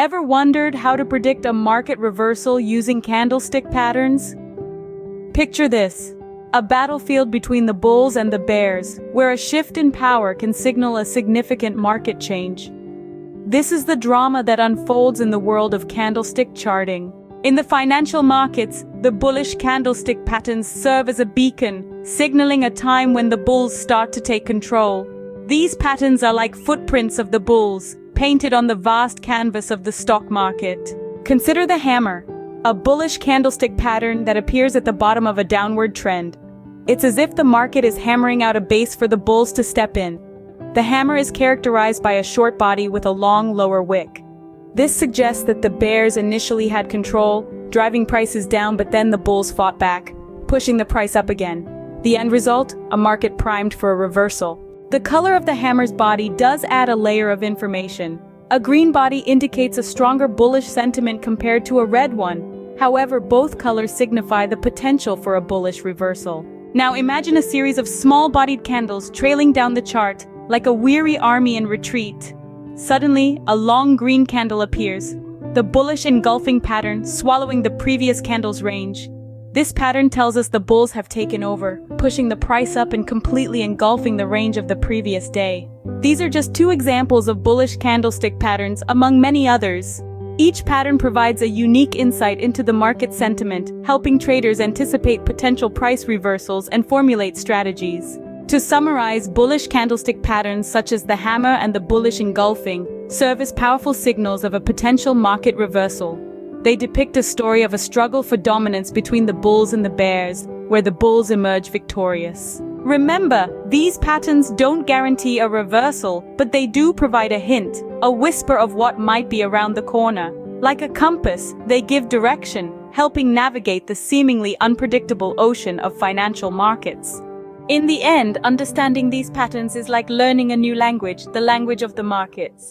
Ever wondered how to predict a market reversal using candlestick patterns? Picture this: a battlefield between the bulls and the bears, where a shift in power can signal a significant market change. This is the drama that unfolds in the world of candlestick charting. In the financial markets, the bullish candlestick patterns serve as a beacon, signaling a time when the bulls start to take control. These patterns are like footprints of the bulls, painted on the vast canvas of the stock market. Consider the hammer, a bullish candlestick pattern that appears at the bottom of a downward trend. It's as if the market is hammering out a base for the bulls to step in. The hammer is characterized by a short body with a long lower wick. This suggests that the bears initially had control, driving prices down, but then the bulls fought back, pushing the price up again. The end result? A market primed for a reversal. The color of the hammer's body does add a layer of information. A green body indicates a stronger bullish sentiment compared to a red one. However, both colors signify the potential for a bullish reversal. Now imagine a series of small-bodied candles trailing down the chart, like a weary army in retreat. Suddenly, a long green candle appears, the bullish engulfing pattern swallowing the previous candle's range. This pattern tells us the bulls have taken over, pushing the price up and completely engulfing the range of the previous day. These are just two examples of bullish candlestick patterns among many others. Each pattern provides a unique insight into the market sentiment, helping traders anticipate potential price reversals and formulate strategies. To summarize, bullish candlestick patterns such as the hammer and the bullish engulfing serve as powerful signals of a potential market reversal. They depict a story of a struggle for dominance between the bulls and the bears, where the bulls emerge victorious. Remember, these patterns don't guarantee a reversal, but they do provide a hint, a whisper of what might be around the corner. Like a compass, they give direction, helping navigate the seemingly unpredictable ocean of financial markets. In the end, understanding these patterns is like learning a new language, the language of the markets.